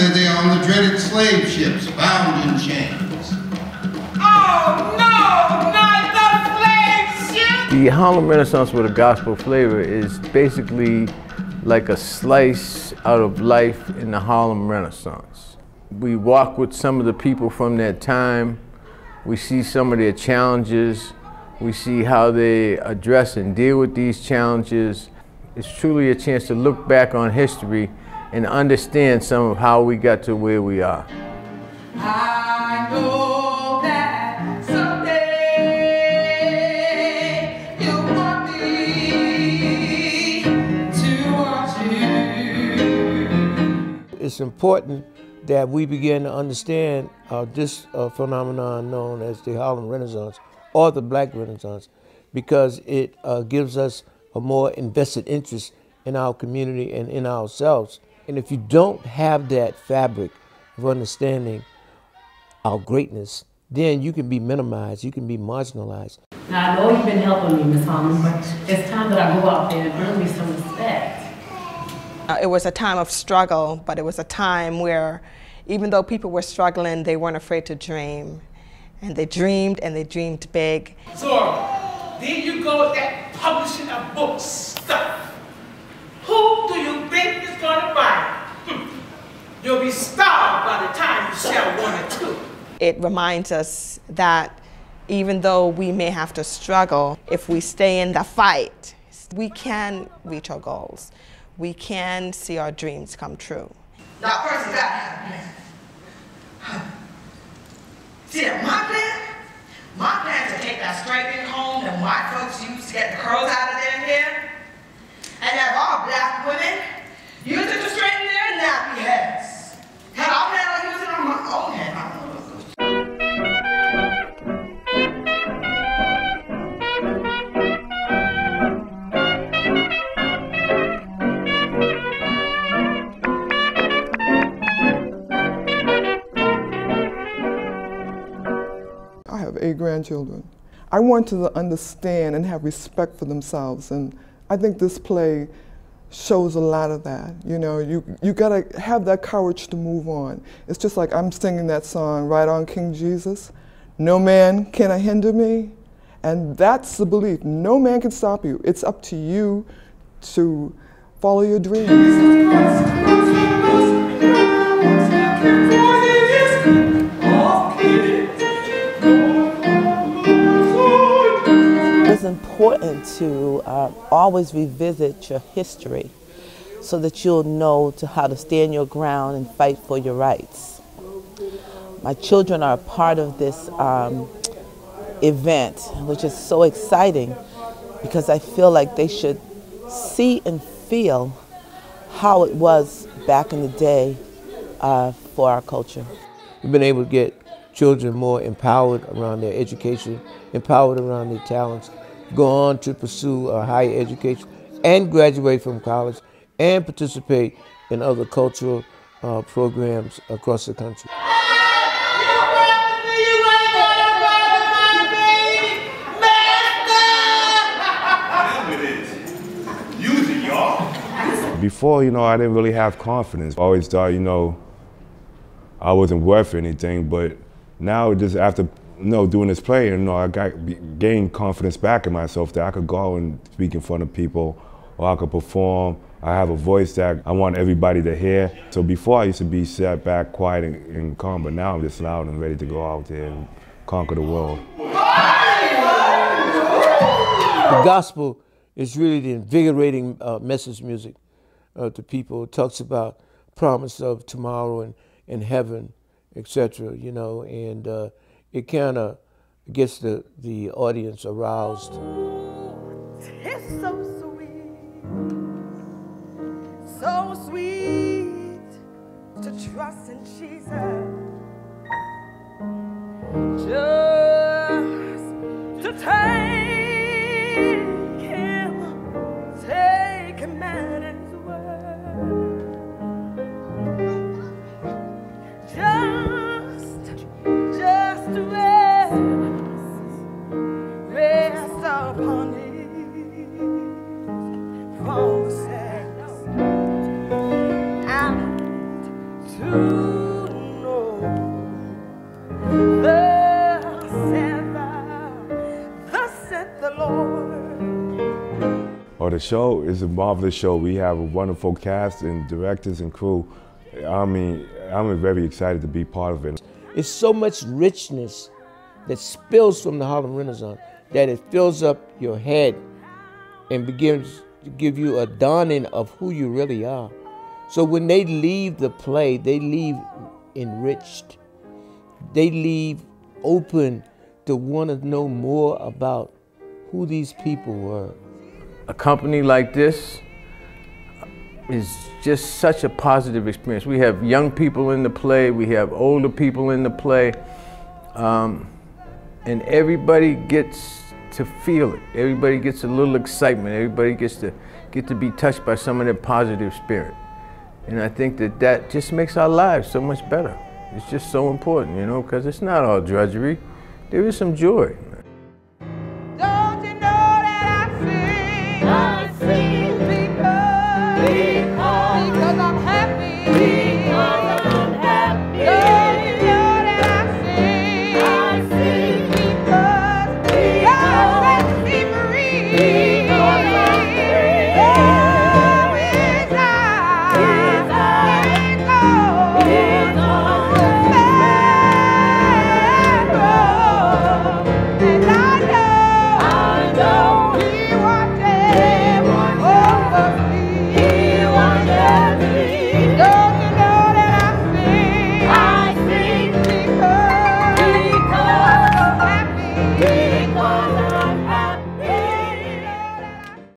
say they are on the dreaded slave ships, bound in chains. Oh, no, not the slave ship! The Harlem Renaissance with a gospel flavor is basically like a slice out of life in the Harlem Renaissance. We walk with some of the people from that time. We see some of their challenges. We see how they address and deal with these challenges. It's truly a chance to look back on history and understand some of how we got to where we are. I know that someday you want me to watch you. It's important that we begin to understand this phenomenon known as the Harlem Renaissance or the Black Renaissance, because it gives us a more invested interest in our community and in ourselves. And if you don't have that fabric of understanding our greatness, then you can be minimized, you can be marginalized. Now, I know you've been helping me, Ms. Harmon, but it's time that I go out there and earn me some respect. It was a time of struggle, but it was a time where even though people were struggling, they weren't afraid to dream. And they dreamed big. So, there you go with that publishing of books stuff. Who do you think is going to buy it? You'll be starved by the time you sell one or two. It reminds us that even though we may have to struggle, if we stay in the fight, we can reach our goals. We can see our dreams come true. Now, first you gotta have a plan. See, my plan is to take that straightening comb that white folks use to get the curls out of their hair, and have all black women use it to straighten their nappy heads. And I plan on using it on my own head. I have 8 grandchildren. I want them to understand and have respect for themselves, and I think this play shows a lot of that. You know, you gotta have that courage to move on. It's just like I'm singing that song, Right On King Jesus, no man can hinder me, and that's the belief. No man can stop you. It's up to you to follow your dreams. It's important to always revisit your history so that you'll know how to stand your ground and fight for your rights. My children are a part of this event, which is so exciting because I feel like they should see and feel how it was back in the day for our culture. We've been able to get children more empowered around their education, empowered around their talents, go on to pursue a higher education and graduate from college and participate in other cultural programs across the country. Before, I didn't really have confidence. I always thought, I wasn't worth anything, but now just after doing this play, I gained confidence back in myself that I could go and speak in front of people, or I could perform. I have a voice that I want everybody to hear. So before I used to be sat back, quiet and calm, but now I'm just loud and ready to go out there and conquer the world. The gospel is really the invigorating message music to people. It talks about promise of tomorrow and heaven, etc. And it kind of gets the audience aroused. It's so sweet to trust in Jesus, just to take him at his word, just to rest upon his promises and to the show is a marvelous show. We have a wonderful cast and directors and crew. I mean, I'm very excited to be part of it. It's so much richness that spills from the Harlem Renaissance that it fills up your head and begins to give you a dawning of who you really are. So when they leave the play, they leave enriched. They leave open to want to know more about who these people were. A company like this is just such a positive experience. We have young people in the play, we have older people in the play, and everybody gets to feel it. Everybody gets a little excitement. Everybody gets to be touched by some of their positive spirit. And I think that just makes our lives so much better. It's just so important, you know, because it's not all drudgery. There is some joy.